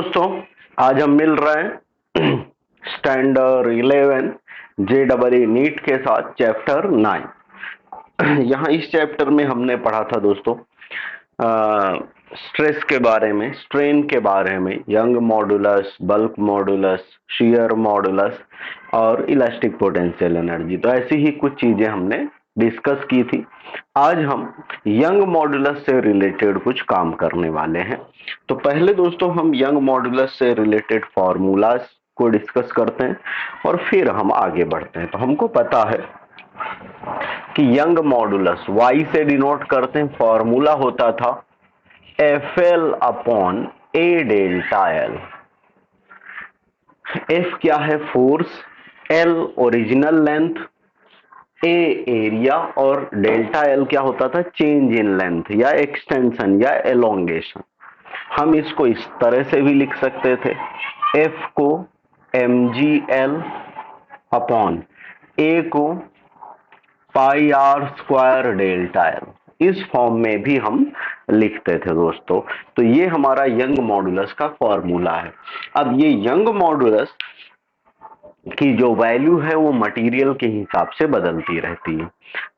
दोस्तों, आज हम मिल रहे हैं स्टैंडर्ड 11 JEE नीट के साथ चैप्टर 9। यहाँ इस चैप्टर में हमने पढ़ा था दोस्तों स्ट्रेस के बारे में, स्ट्रेन के बारे में, young modulus, bulk modulus, shear modulus और इलास्टिक पोटेंशियल एनर्जी। तो ऐसी ही कुछ चीजें हमने डिस्कस की थी। आज हम यंग मॉडुलस से रिलेटेड कुछ काम करने वाले हैं। तो पहले दोस्तों हम यंग मॉडुलस से रिलेटेड फॉर्मूलाज को डिस्कस करते हैं और फिर हम आगे बढ़ते हैं। तो हमको पता है कि यंग मॉडुलस वाई से डिनोट करते हैं, फॉर्मूला होता था FL upon A delta L. F क्या है? Force, L original length, A area और डेल्टा एल क्या होता था? चेंज इन लेंथ या एक्सटेंशन या एलोंगेशन। हम इसको इस तरह से भी लिख सकते थे, F को mgl अपॉन A को पाई आर स्क्वायर डेल्टा एल, इस फॉर्म में भी हम लिखते थे दोस्तों। तो ये हमारा यंग मॉडुलस का फॉर्मूला है। अब ये यंग मॉडुलस की जो वैल्यू है वो मटेरियल के हिसाब से बदलती रहती है।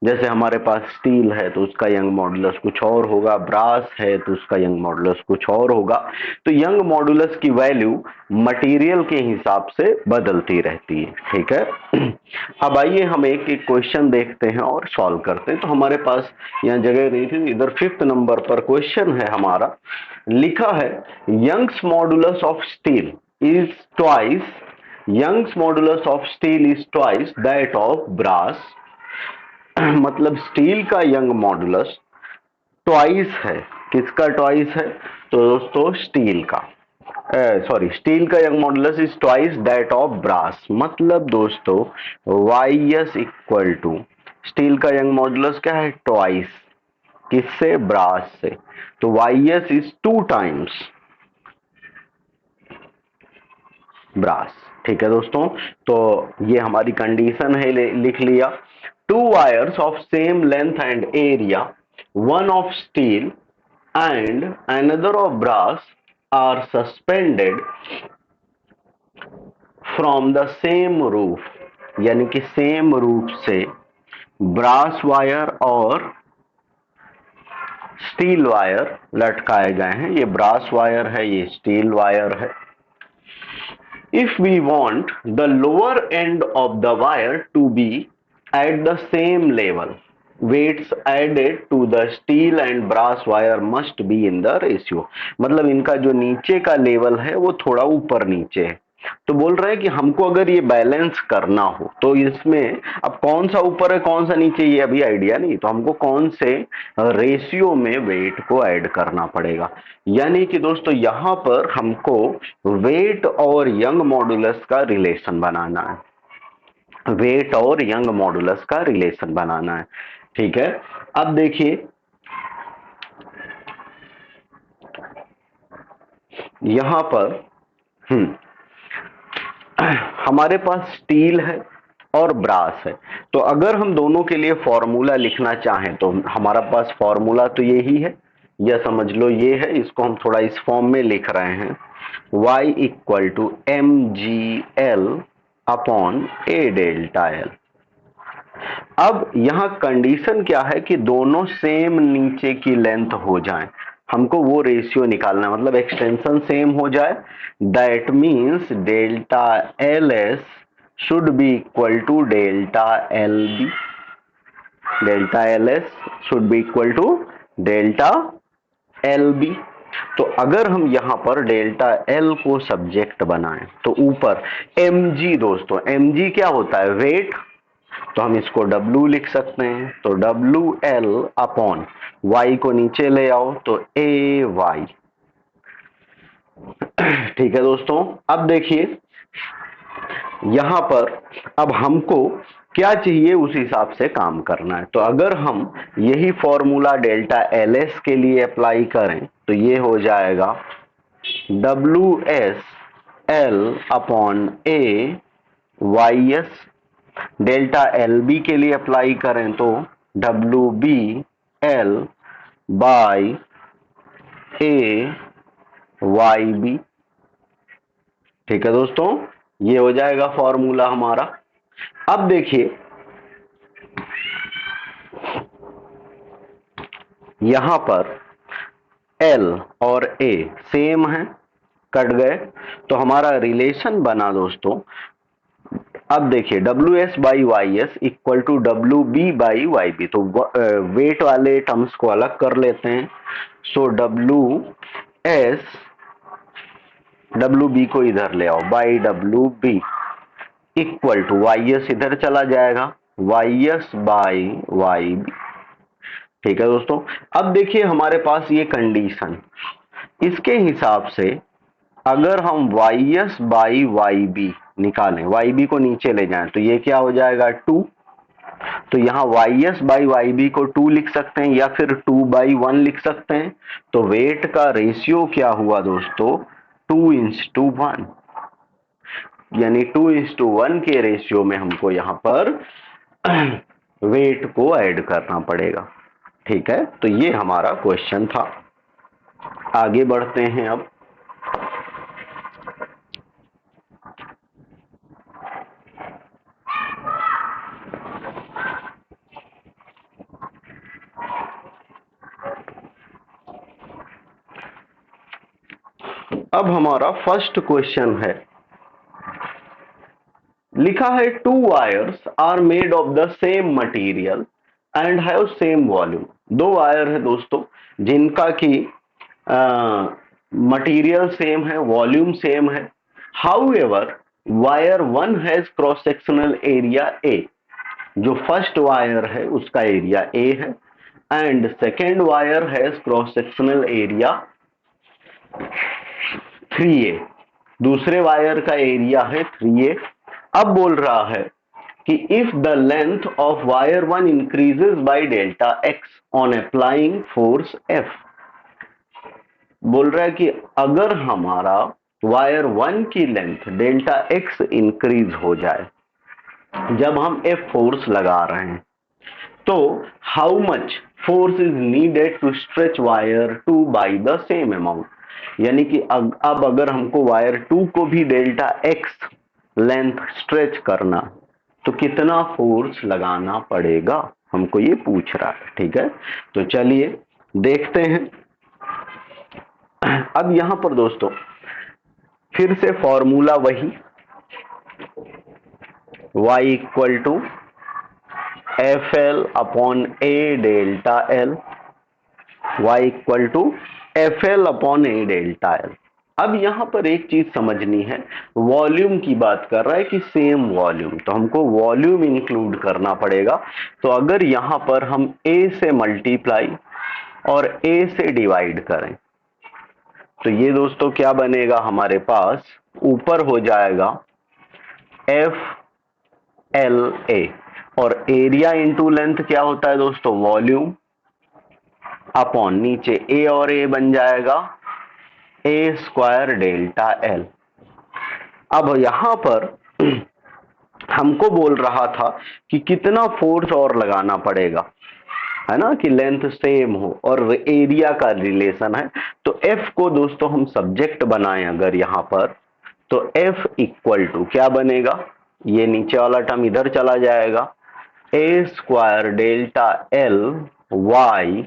जैसे हमारे पास स्टील है तो उसका यंग मॉडुलस कुछ और होगा, ब्रास है तो उसका यंग मॉडुलस कुछ और होगा। तो यंग मॉडुलस की वैल्यू मटेरियल के हिसाब से बदलती रहती है। ठीक है। अब आइए हम एक एक क्वेश्चन देखते हैं और सॉल्व करते हैं। तो हमारे पास यहाँ जगह नहीं थी, इधर 5th नंबर पर क्वेश्चन है हमारा। लिखा है Young's modulus of steel is twice, Young's modulus of steel is twice that of brass. मतलब स्टील का यंग मॉडुलस ट्वाइस है। किसका ट्वाइस है? तो दोस्तों स्टील का, सॉरी, स्टील का Young modulus is twice that of brass. मतलब दोस्तों YS इक्वल टू, स्टील का यंग मॉडुलस क्या है? ट्वाइस। किससे? ब्रास से। तो YS इज 2 टाइम्स ब्रास। ठीक है दोस्तों, तो ये हमारी कंडीशन है, लिख लिया। Two wires of same length and area, one of steel and another of brass are suspended from the same roof, यानी कि सेम रूफ से ब्रास वायर और स्टील वायर लटकाए गए हैं। ये ब्रास वायर है, ये स्टील वायर है। If we want the lower end of the wire to be at the same level, weights added to the steel and brass wire must be in the ratio। मतलब इनका जो नीचे का level है वो थोड़ा ऊपर नीचे है। तो बोल रहे हैं कि हमको अगर ये बैलेंस करना हो तो इसमें अब कौन सा ऊपर है कौन सा नीचे ये अभी आइडिया नहीं, तो हमको कौन से रेशियो में वेट को ऐड करना पड़ेगा। यानी कि दोस्तों यहां पर हमको वेट और यंग मॉडुलस का रिलेशन बनाना है। वेट और यंग मॉडुलस का रिलेशन बनाना है। ठीक है। अब देखिए यहां पर हमारे पास स्टील है और ब्रास है। तो अगर हम दोनों के लिए फॉर्मूला लिखना चाहें तो हमारा पास फॉर्मूला तो यही है, या समझ लो ये है। इसको हम थोड़ा इस फॉर्म में लिख रहे हैं, y equal to mgl upon A delta L. अब यहाँ कंडीशन क्या है कि दोनों सेम नीचे की लेंथ हो जाएं। हमको वो रेशियो निकालना है, मतलब एक्सटेंशन सेम हो जाए। That means delta L S should be equal to delta L B. Delta L S should be equal to delta L B. तो अगर हम यहां पर डेल्टा एल को सब्जेक्ट बनाएं तो ऊपर mg, दोस्तों mg क्या होता है? वेट। तो हम इसको W लिख सकते हैं। तो WL अपॉन Y को नीचे ले आओ तो AY। ठीक है दोस्तों, अब देखिए यहां पर अब हमको क्या चाहिए उस हिसाब से काम करना है। तो अगर हम यही फॉर्मूला डेल्टा एल एस के लिए अप्लाई करें तो ये हो जाएगा WS L upon A YS। Delta L B के लिए अप्लाई करें तो WB L by A YB। ठीक है दोस्तों, ये हो जाएगा फॉर्मूला हमारा। अब देखिए यहां पर एल और ए सेम है, कट गए, तो हमारा रिलेशन बना दोस्तों। अब देखिए W S by Y S equal to W B by Y B, तो वेट वाले टर्म्स को अलग कर लेते हैं। So W S, W B को इधर ले आओ, by W B equal to Y S इधर चला जाएगा, Y S by Y B. ठीक है दोस्तों, अब देखिए हमारे पास ये कंडीशन, इसके हिसाब से अगर हम Y S by Y B निकालें, वाई बी को नीचे ले जाएं, तो ये क्या हो जाएगा 2। तो यहाँ Y S by Y B को 2 लिख सकते हैं या फिर 2/1 लिख सकते हैं। तो वेट का रेशियो क्या हुआ दोस्तों, 2:1, यानी 2:1 के रेशियो में हमको यहाँ पर वेट को ऐड करना पड़ेगा। ठीक है, तो ये हमारा क्वेश्चन था। आगे बढ़ते हैं अब। अब हमारा फर्स्ट क्वेश्चन है, लिखा है 2 wires are made of the same material and have same volume. 2 wire है दोस्तों जिनका की मटेरियल सेम है, वॉल्यूम सेम है। However wire 1 has cross sectional area A, जो फर्स्ट वायर है उसका एरिया ए है, and second wire has cross sectional area 3A, दूसरे वायर का एरिया है 3A। अब बोल रहा है कि if the length of wire 1 increases by delta x on applying force F, बोल रहा है कि अगर हमारा वायर 1 की लेंथ डेल्टा एक्स इंक्रीज हो जाए जब हम F फोर्स लगा रहे हैं, तो how much force is needed to stretch wire 2 by the same amount, यानी कि अब अगर हमको वायर 2 को भी डेल्टा एक्स लेंथ स्ट्रेच करना, तो कितना फोर्स लगाना पड़ेगा, हमको ये पूछ रहा है। ठीक है, तो चलिए देखते हैं। अब यहां पर दोस्तों फिर से फॉर्मूला वही, y equal to F L upon A delta L, y equal to F L upon A delta L. अब यहां पर एक चीज समझनी है, वॉल्यूम की बात कर रहा है कि सेम वॉल्यूम, तो हमको वॉल्यूम इंक्लूड करना पड़ेगा। तो अगर यहां पर हम a से मल्टीप्लाई और a से डिवाइड करें, तो ये दोस्तों क्या बनेगा, हमारे पास ऊपर हो जाएगा एफ एल ए, और एरिया इंटू लेंथ क्या होता है दोस्तों, वॉल्यूम, अपॉन नीचे ए और ए बन जाएगा ए स्क्वायर डेल्टा एल। अब यहां पर हमको बोल रहा था कि कितना फोर्स और लगाना पड़ेगा, है ना, कि लेंथ सेम हो और एरिया का रिलेशन है। तो F को दोस्तों हम सब्जेक्ट बनाएं अगर यहां पर, तो F इक्वल टू क्या बनेगा, ये नीचे वाला टर्म इधर चला जाएगा, a square delta l y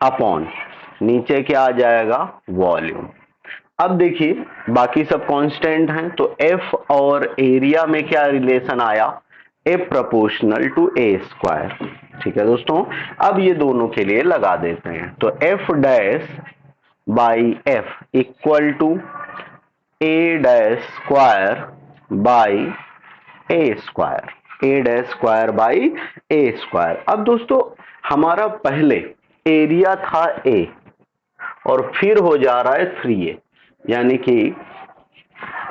upon नीचे क्या आ जाएगा, वॉल्यूम। अब देखिए बाकी सब कांस्टेंट हैं, तो F और एरिया में क्या रिलेशन आया, ए प्रोपोर्शनल टू ए स्क्वायर। ठीक है दोस्तों, अब ये दोनों के लिए लगा देते हैं, तो F dash by F equal to A dash square by A square, A dash square by A square. अब दोस्तों हमारा पहले एरिया था ए और फिर हो जा रहा है 3A, यानी कि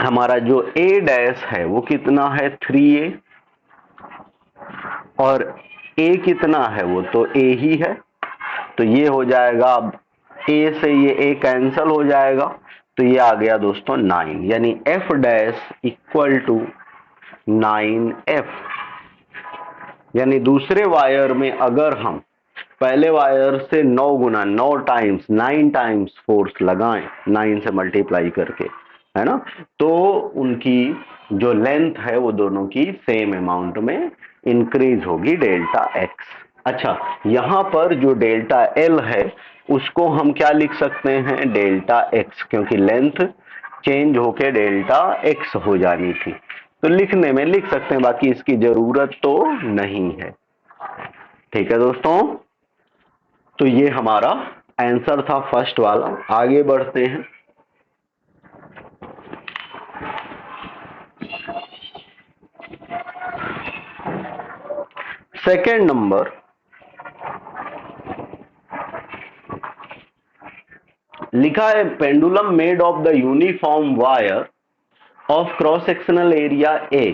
हमारा जो ए डैश है वो कितना है 3A, और ए कितना है, वो तो ए ही है, तो ये हो जाएगा, अब ए से ये ए कैंसल हो जाएगा, तो ये आ गया दोस्तों 9, यानी F dash equal to 9F। यानी दूसरे वायर में अगर हम पहले वायर से 9 टाइम्स फोर्स लगाएं, 9 से मल्टीप्लाई करके, है ना। तो उनकी जो लेंथ है वो दोनों की सेम अमाउंट में इंक्रीज होगी, डेल्टा एक्स। अच्छा, यहां पर जो डेल्टा एल है उसको हम क्या लिख सकते हैं, डेल्टा एक्स, क्योंकि लेंथ चेंज होके डेल्टा एक्स हो जानी थी, तो लिखने में लिख सकते हैं, बाकी इसकी जरूरत तो नहीं है। ठीक है दोस्तों, तो ये हमारा आंसर था फर्स्ट वाला। आगे बढ़ते हैं। सेकेंड नंबर, लिखा है pendulum made of the uniform wire of cross sectional area A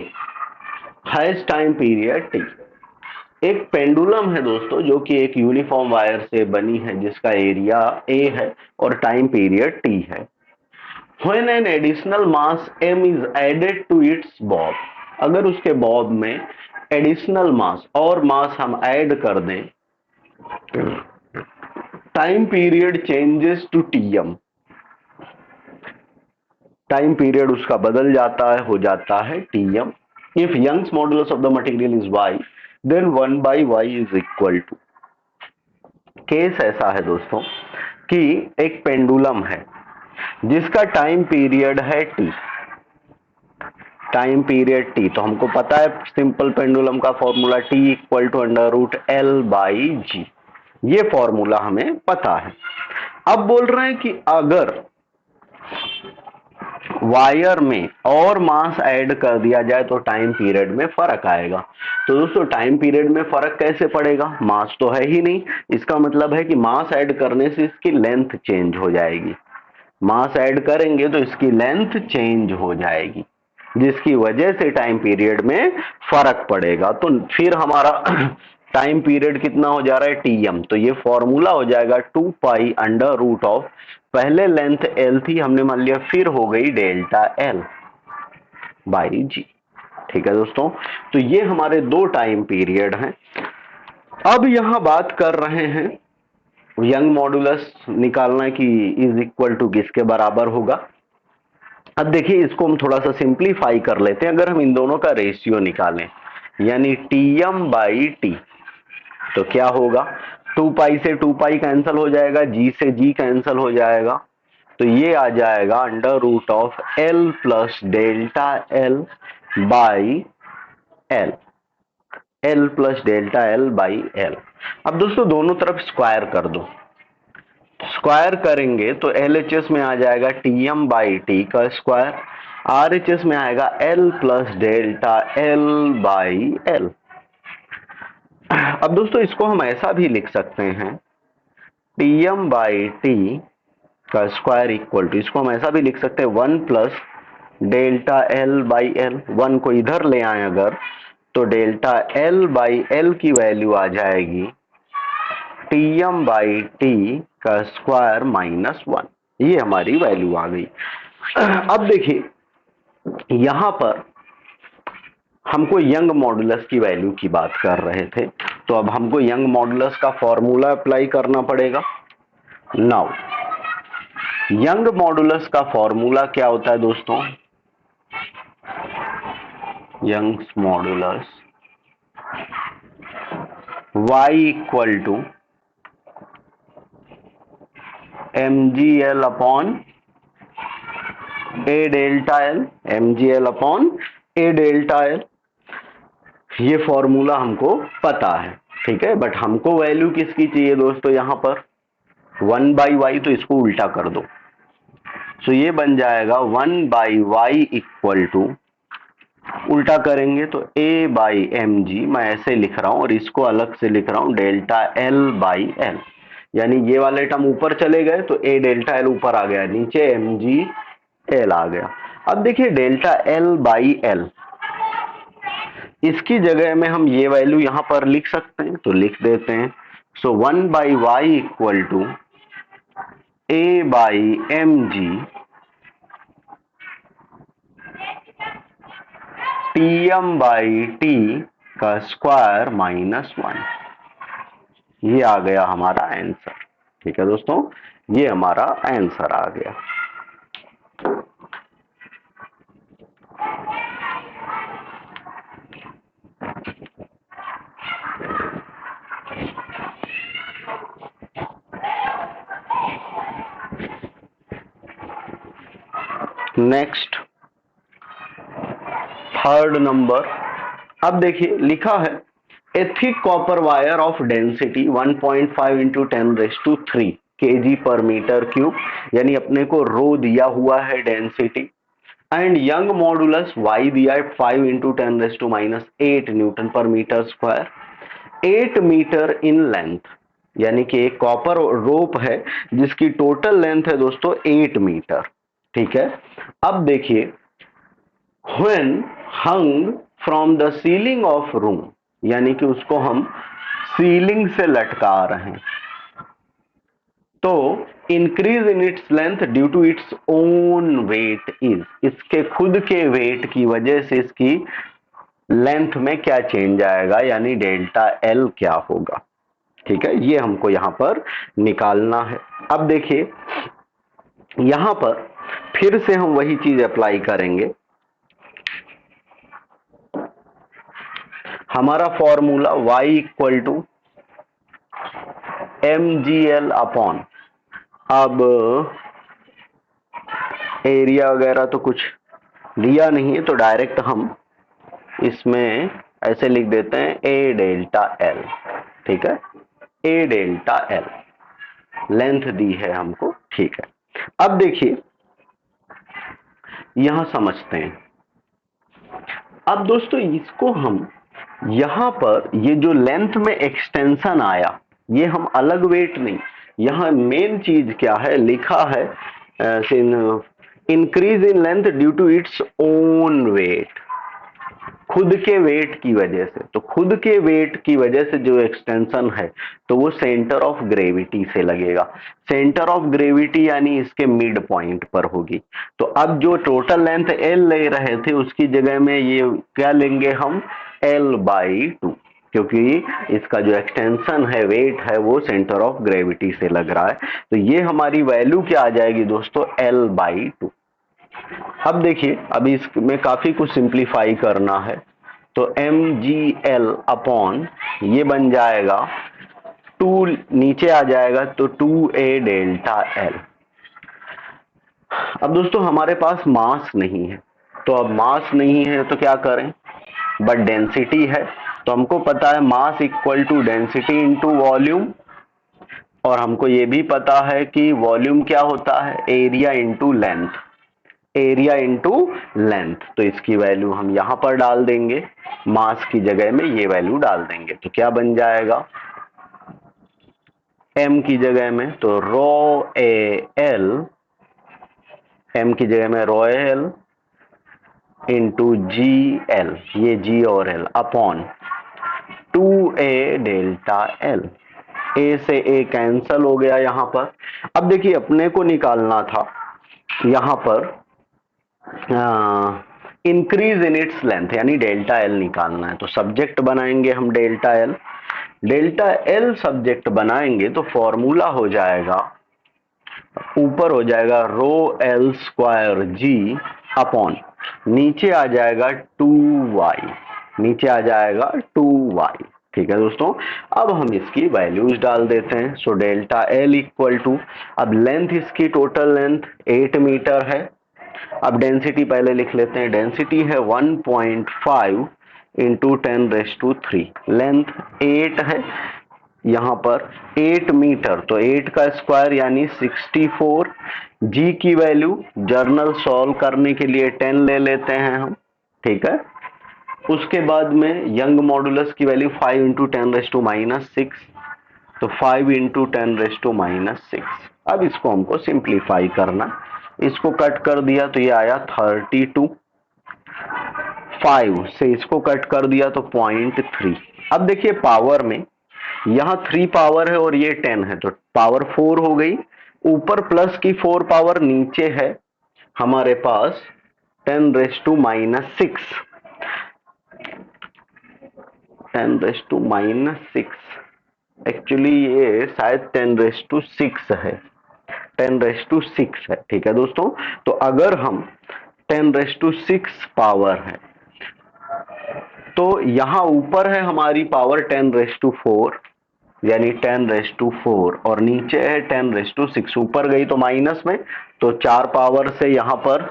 has time period T. एक पेंडुलम है दोस्तों जो कि एक यूनिफॉर्म वायर से बनी है, जिसका एरिया ए है और टाइम पीरियड टी है। When an additional mass m is added to its bob, अगर उसके बॉब में एडिशनल मास और मास हम ऐड कर दें, time period changes to TM, time period उसका बदल जाता है, हो जाता है TM. If Young's modulus of the material is Y, then 1/y is equal to. Case ऐसा है दोस्तों कि एक पेंडुलम है जिसका टाइम पीरियड है टी, टाइम पीरियड टी, तो हमको पता है सिंपल पेंडुलम का formula T equal to √L/g, ये फॉर्मूला हमें पता है। अब बोल रहे हैं कि अगर वायर में और मास ऐड कर दिया जाए तो टाइम पीरियड में फर्क आएगा। तो दोस्तों टाइम पीरियड में फर्क कैसे पड़ेगा, मास तो है ही नहीं, इसका मतलब है कि मास ऐड करने से इसकी लेंथ चेंज हो जाएगी, मास ऐड करेंगे तो इसकी लेंथ चेंज हो जाएगी, जिसकी वजह से टाइम पीरियड में फर्क पड़ेगा। तो फिर हमारा टाइम पीरियड कितना हो जा रहा है, टीएम, तो ये फॉर्मूला हो जाएगा 2π√, पहले लेंथ एल थी, हमने मान लिया फिर हो गई डेल्टा एल बाई जी। ठीक है दोस्तों, तो ये हमारे दो टाइम पीरियड हैं। अब यहां बात कर रहे हैं यंग मॉडुलस निकालना कि इज इक्वल टू किसके बराबर होगा। अब देखिए इसको हम थोड़ा सा सिंप्लीफाई कर लेते हैं। अगर हम इन दोनों का रेशियो निकालें, यानी टीएम बाई टी, तो क्या होगा, 2π से 2π कैंसिल हो जाएगा, जी से जी कैंसिल हो जाएगा, तो ये आ जाएगा √L plus delta L by L, L plus delta L by L. अब दोस्तों दोनों तरफ स्क्वायर कर दो, स्क्वायर करेंगे तो एलएचएस में आ जाएगा टीएम बाई टी का स्क्वायर, आरएचएस में आएगा L plus delta L by L. अब दोस्तों इसको हम ऐसा भी लिख सकते हैं, टीएम बाई टी का स्क्वायर इक्वल टू, इसको हम ऐसा भी लिख सकते हैं 1 plus delta L by L. 1 को इधर ले आए अगर, तो डेल्टा एल बाई एल की वैल्यू आ जाएगी टीएम बाई टी का स्क्वायर -1, ये हमारी वैल्यू आ गई। अब देखिए यहां पर हमको यंग मॉडुलस की वैल्यू की बात कर रहे थे, तो अब हमको यंग मॉडुलस का फॉर्मूला अप्लाई करना पड़ेगा। नाउ यंग मॉडुलस का फॉर्मूला क्या होता है दोस्तों, Young's modulus y equal to mgl upon A delta L, mgl upon A delta L, ये फॉर्मूला हमको पता है। ठीक है, बट हमको वैल्यू किसकी चाहिए दोस्तों, यहां पर 1/y, तो इसको उल्टा कर दो, तो ये बन जाएगा 1/y इक्वल टू, उल्टा करेंगे तो a बाई एम जी, मैं ऐसे लिख रहा हूं और इसको अलग से लिख रहा हूं डेल्टा एल बाई एल, यानी ये वाले टर्म ऊपर चले गए तो a डेल्टा एल ऊपर आ गया, नीचे एम जी एल आ गया। अब देखिए डेल्टा एल बाई एल, इसकी जगह में हम ये वैल्यू यहां पर लिख सकते हैं, तो लिख देते हैं। So 1/y equal to a by M G TM by T का स्क्वायर -1, ये आ गया हमारा आंसर। ठीक है दोस्तों, ये हमारा आंसर आ गया। नेक्स्ट थर्ड नंबर, अब देखिए लिखा है a thick copper wire of density 1.5 into 10⁻³ kg per metre cube, यानी अपने को रो दिया हुआ है density, and Young modulus Y दिया है 5 into 10⁻8 newton per metre square, 8 metre in length, यानी कि एक कॉपर रोप है जिसकी टोटल लेंथ है दोस्तों 8 मीटर। ठीक है, अब देखिए when hung from the ceiling of room, यानी कि उसको हम सीलिंग से लटका रहे हैं, तो increase in its length due to its own weight is, इसके खुद के वेट की वजह से इसकी लेंथ में क्या चेंज आएगा, यानी डेल्टा एल क्या होगा। ठीक है, ये हमको यहां पर निकालना है। अब देखिए यहां पर फिर से हम वही चीज अप्लाई करेंगे। हमारा formula y equal to mgl upon, अब एरिया वगैरह तो कुछ दिया नहीं है तो डायरेक्ट हम इसमें ऐसे लिख देते हैं a डेल्टा एल। ठीक है, a डेल्टा एल लेंथ दी है हमको। ठीक है, अब देखिए यहां समझते हैं। अब दोस्तों इसको हम यहां पर ये जो लेंथ में एक्सटेंशन आया, ये हम अलग वेट नहीं, यहां मेन चीज क्या है लिखा है, increase in length due to its own weight, खुद के वेट की वजह से। तो खुद के वेट की वजह से जो एक्सटेंशन है तो वो सेंटर ऑफ ग्रेविटी से लगेगा, सेंटर ऑफ ग्रेविटी यानी इसके मिड पॉइंट पर होगी। तो अब जो टोटल लेंथ एल ले रहे थे उसकी जगह में ये क्या लेंगे हम, L/2, क्योंकि इसका जो एक्सटेंशन है वेट है वो सेंटर ऑफ ग्रेविटी से लग रहा है। तो ये हमारी वैल्यू क्या आ जाएगी दोस्तों, L/2। अब देखिए अभी इसमें काफी कुछ सिंप्लीफाई करना है, तो mgl अपॉन ये बन जाएगा 2, नीचे आ जाएगा तो 2a डेल्टा एल। अब दोस्तों हमारे पास मास नहीं है, तो अब मास नहीं है तो क्या करें, बट डेंसिटी है, तो हमको पता है mass equal to density into volume, और हमको ये भी पता है कि वॉल्यूम क्या होता है, area into length, area into length. तो इसकी वैल्यू हम यहां पर डाल देंगे, मास की जगह में ये वैल्यू डाल देंगे, तो क्या बन जाएगा, m की जगह में तो रो ए एल, m की जगह में rho L into G L, ये g और l upon 2a delta L, a से a कैंसल हो गया यहां पर। अब देखिए अपने को निकालना था यहां पर इंक्रीज इन इट्स लेंथ, यानी डेल्टा एल निकालना है, तो सब्जेक्ट बनाएंगे हम delta L, delta L subject बनाएंगे तो फॉर्मूला हो जाएगा, ऊपर हो जाएगा रो एल स्क्वायर जी अपॉन, नीचे आ जाएगा 2y, नीचे आ जाएगा 2y। ठीक है दोस्तों, अब हम इसकी वैल्यूज डाल देते हैं। So delta L equal to, अब लेंथ इसकी टोटल लेंथ 8 मीटर है, अब डेंसिटी पहले लिख लेते हैं, डेंसिटी है 1.5 इंटू 10⁻3, लेंथ 8 है, यहाँ पर 8 मीटर, तो 8 का स्क्वायर यानी 64, जी की वैल्यू जर्नल सॉल्व करने के लिए 10 ले लेते हैं हम। ठीक है, उसके बाद में यंग मॉडुलस की वैल्यू 5 इंटू 10⁻6, तो 5 इंटू 10⁻6। अब इसको हमको सिंप्लीफाई करना, इसको कट कर दिया तो ये आया 32, 5 से इसको कट कर दिया तो 0.3। अब देखिए पावर में यहाँ 3 पावर है और ये 10 है, तो पावर 4 हो गई, ऊपर प्लस की 4 पावर, नीचे है हमारे पास 10⁻6, 10⁻6, एक्चुअली ये शायद 10⁻6 है, 10⁻6 है। ठीक है दोस्तों, तो अगर हम 10⁻6 पावर है तो यहां ऊपर है हमारी पावर 10⁻4, यानी 10⁻4, और नीचे है 10⁻6, ऊपर गई तो माइनस में, तो 4 पावर से यहां पर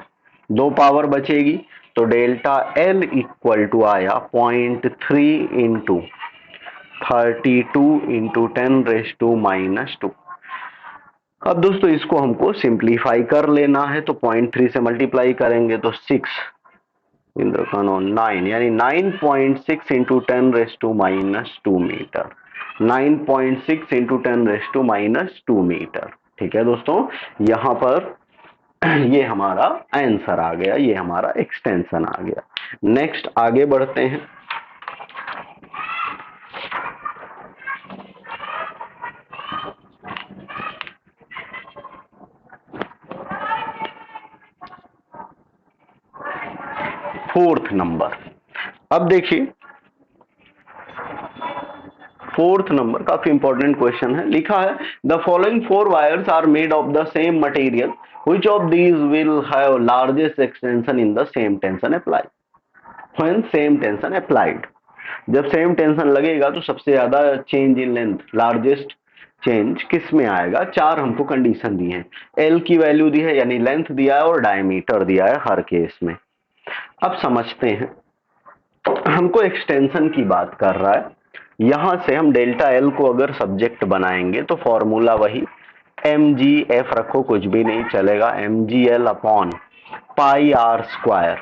दो पावर बचेगी, तो डेल्टा एल इक्वल टू आया 0.3 इंटू 32 इंटू 10⁻²। अब दोस्तों इसको हमको सिंप्लीफाई कर लेना है, तो 0.3 से मल्टीप्लाई करेंगे तो 6 इंद्र का 9, यानी 9.6 इंटू 10⁻² मीटर। 9.6 into 10⁻² metre. ठीक है दोस्तों, यहाँ पर ये हमारा आंसर आ गया, ये हमारा एक्सटेंशन आ गया। नेक्स्ट आगे बढ़ते हैं। फोर्थ नंबर, अब देखिए फोर्थ नंबर काफी इंपॉर्टेंट क्वेश्चन है। लिखा है the following 4 wires are made of the same material, which of these will have largest extension in the same tension applied. When same tension applied, जब same tension लगेगा तो सबसे ज्यादा change in length, largest change किस में आएगा। चार हमको कंडीशन दी है, एल की वैल्यू दी है यानी लेंथ दिया है, और डायमीटर दिया है हर केस में। अब समझते हैं, हमको एक्सटेंशन की बात कर रहा है। यहां से हम डेल्टा एल को अगर सब्जेक्ट बनाएंगे तो फॉर्मूला वही एम जी एफ रखो, कुछ भी नहीं चलेगा, M G L upon pi R square.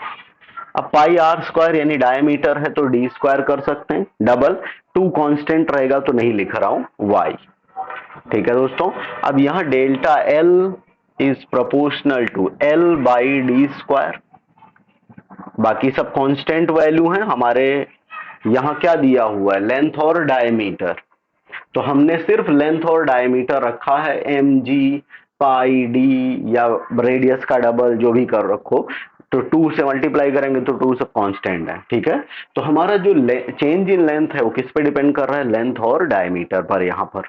अब पाई आर स्क्वायर यानी डायमीटर है तो डी स्क्वायर कर सकते हैं, डबल 2 कांस्टेंट रहेगा तो नहीं लिख रहा हूं वाई। ठीक है दोस्तों, अब यहां delta L is proportional to L by D square, बाकी सब कांस्टेंट वैल्यू हैं हमारे। यहां क्या दिया हुआ है, लेंथ और डायमीटर, तो हमने सिर्फ लेंथ और डायमीटर रखा है, एम जी पाई डी या रेडियस का डबल जो भी कर रखो, तो 2 से मल्टीप्लाई करेंगे तो 2 सब कांस्टेंट है। ठीक है, तो हमारा जो चेंज इन लेंथ है वो किस पे डिपेंड कर रहा है, लेंथ और डायमीटर पर यहां पर।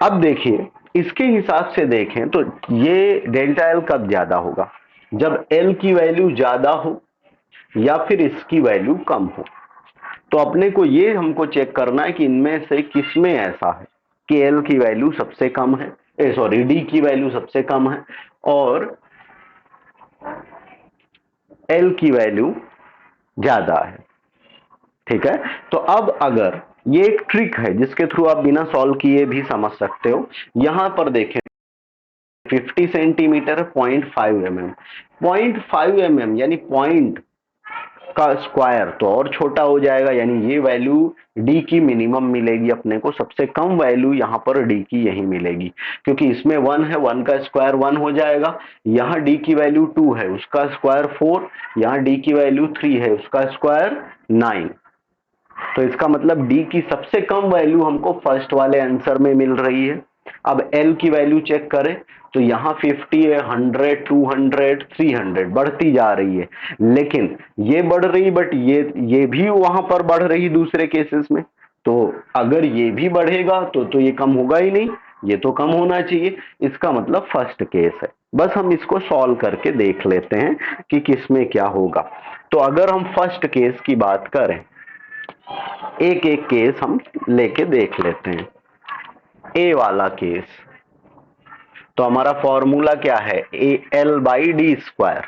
अब देखिए इसके हिसाब से देखें तो ये डेल्टा एल कब ज्यादा होगा, जब एल की वैल्यू ज्यादा हो या फिर इसकी वैल्यू कम हो। तो अपने को ये हमको चेक करना है कि इनमें से किस में ऐसा है कि एल की वैल्यू सबसे कम है, सॉरी डी की वैल्यू सबसे कम है और एल की वैल्यू ज्यादा है। ठीक है, तो अब अगर ये एक ट्रिक है जिसके थ्रू आप बिना सॉल्व किए भी समझ सकते हो। यहां पर देखें 50 सेंटीमीटर 0.5 mm, 0.5 mm यानी पॉइंट का स्क्वायर तो और छोटा हो जाएगा, यानी ये वैल्यू डी की मिनिमम मिलेगी अपने को, सबसे कम वैल्यू यहाँ पर डी की यही मिलेगी, क्योंकि इसमें 1 है, 1 का स्क्वायर 1 हो जाएगा। यहाँ डी की वैल्यू 2 है, उसका स्क्वायर 4, यहाँ डी की वैल्यू 3 है, उसका स्क्वायर 9। तो इसका मतलब डी की सबसे कम वैल्यू हमको फर्स्ट वाले आंसर में मिल रही है। अब एल की वैल्यू चेक करें तो यहाँ 50 है, 100, 200, 300 बढ़ती जा रही है, लेकिन ये बढ़ रही बट ये भी वहां पर बढ़ रही दूसरे केसेस में। तो अगर ये भी बढ़ेगा तो ये कम होगा ही नहीं, ये तो कम होना चाहिए, इसका मतलब फर्स्ट केस है। बस हम इसको सॉल्व करके देख लेते हैं कि किसमें क्या होगा। तो अगर हम फर्स्ट केस की बात करें, एक एक केस हम लेके देख लेते हैं। ए वाला केस, तो हमारा फॉर्मूला क्या है, A L by D square,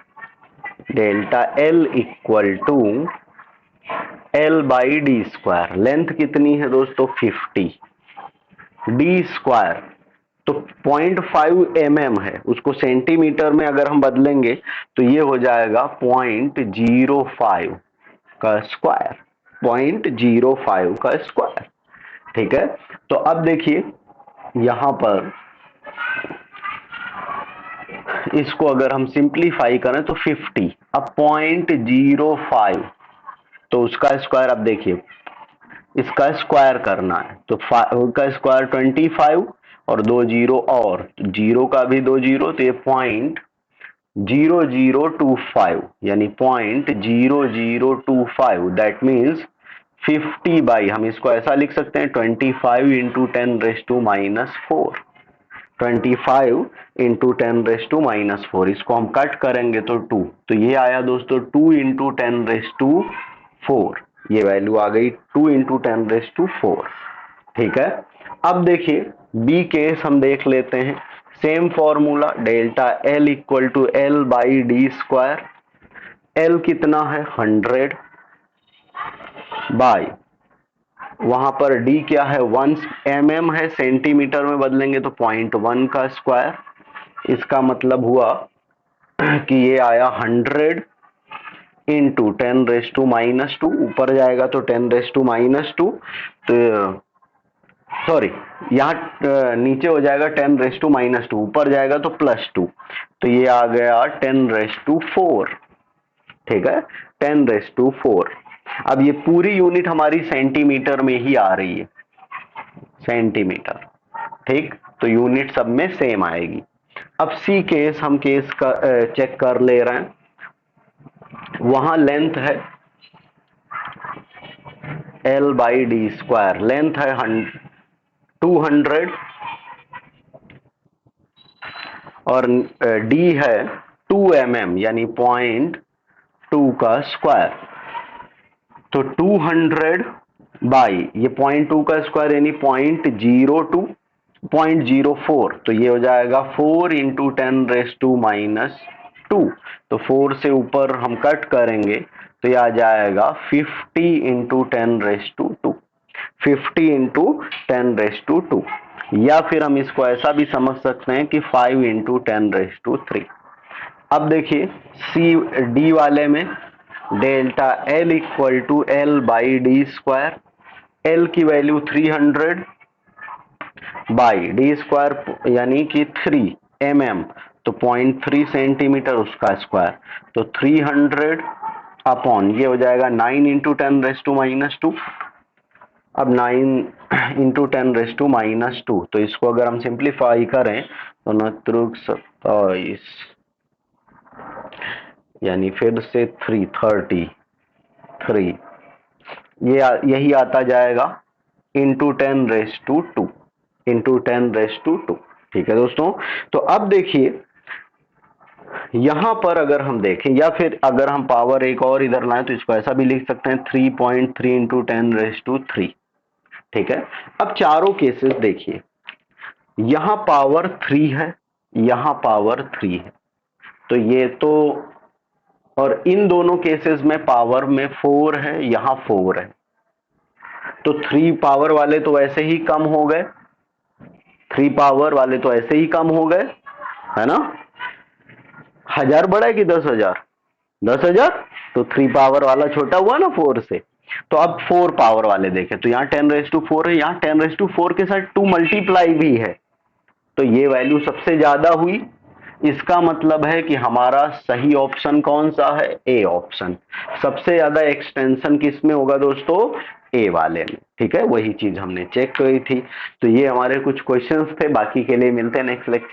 delta L equal to L by D square. Length कितनी है दोस्तों 50, डी स्क्वायर तो 0.5 mm है, उसको सेंटीमीटर में अगर हम बदलेंगे तो ये हो जाएगा 0.05 का स्क्वायर, 0.05 का स्क्वायर। ठीक है, तो अब देखिए यहां पर इसको अगर हम सिंप्लीफाई करें तो 50, अब 0.05 तो उसका स्क्वायर, अब देखिए इसका स्क्वायर करना है तो 5 का स्क्वायर 25 और 2 जीरो, और जीरो का भी 2 जीरो, तो ये 0.0025 यानी 0.0025, दैट मीन्स 50 बाई, हम इसको ऐसा लिख सकते हैं 25 इंटू 10⁻⁻4, 25 इंटू 10⁻⁻4, इसको हम कट करेंगे तो 2, तो ये आया दोस्तों 2 इंटू 10⁻4, ये वैल्यू आ गई 2 इंटू 10⁻4। ठीक है, अब देखिए बी केस हम देख लेते हैं, same formula delta L equal to L by D square, L कितना है 100 बाय वहां पर डी क्या है 1 mm है, सेंटीमीटर में बदलेंगे तो 0.1 का स्क्वायर। इसका मतलब हुआ कि ये आया 100 इंटू 10⁻², ऊपर जाएगा तो 10⁻², तो सॉरी यहाँ नीचे हो जाएगा 10⁻², ऊपर जाएगा तो +2, तो ये आ गया 10⁻⁴। ठीक है, 10⁻⁴। अब ये पूरी यूनिट हमारी सेंटीमीटर में ही आ रही है, सेंटीमीटर। ठीक, तो यूनिट सब में सेम आएगी। अब सी केस हम केस का चेक कर ले रहे हैं। वहां लेंथ है L/d², लेंथ है 200 और डी है 2 mm यानी 0.2 का स्क्वायर। तो 200 बाई ये 0.2 का स्क्वायर यानी 0.02 0.04, तो ये हो जाएगा 4 इंटू 10⁻²। तो 4 से ऊपर हम कट करेंगे तो ये आ जाएगा 50 इंटू 10⁻², 50 इंटू 10⁻²। या फिर हम इसको ऐसा भी समझ सकते हैं कि 5 इंटू 10⁻3। अब देखिए सी डी वाले में delta L equal to L/d²। L की वैल्यू 300 बाई d² यानी कि 3 mm, तो 0.3 सेंटीमीटर उसका स्क्वायर, तो 300 अपॉन ये हो जाएगा 9 इंटू 10⁻²। अब 9 इंटू 10⁻², तो इसको अगर हम सिंप्लीफाई करें तो 9×27 यानी फिर से 333, ये यही आता जाएगा इंटू 10⁻², इंटू 10⁻²। ठीक है दोस्तों, तो अब देखिए यहां पर अगर हम देखें या फिर अगर हम पावर एक और इधर लाएं तो इसको ऐसा भी लिख सकते हैं 3.3 इंटू 10⁻3। ठीक है, अब चारों केसेस देखिए, यहां पावर 3 है, यहां पावर 3 है, तो ये तो, और इन दोनों केसेस में पावर में 4 है, यहां 4 है, तो 3 पावर वाले तो वैसे ही कम हो गए, 3 पावर वाले तो ऐसे ही कम हो गए, है ना। 1000 बड़ा है कि 10,000? 10,000, तो 3 पावर वाला छोटा हुआ ना 4 से। तो अब 4 पावर वाले देखें तो यहाँ 10⁻4 है, यहाँ 10⁻4 के साथ 2 मल्टीप्लाई भी है, तो ये वैल्यू सबसे ज्यादा हुई। इसका मतलब है कि हमारा सही ऑप्शन कौन सा है, ए ऑप्शन। सबसे ज्यादा एक्सटेंशन किस में होगा दोस्तों, ए वाले में। ठीक है, वही चीज हमने चेक करी थी। तो ये हमारे कुछ क्वेश्चंस थे, बाकी के लिए मिलते हैं नेक्स्ट लेक्चर।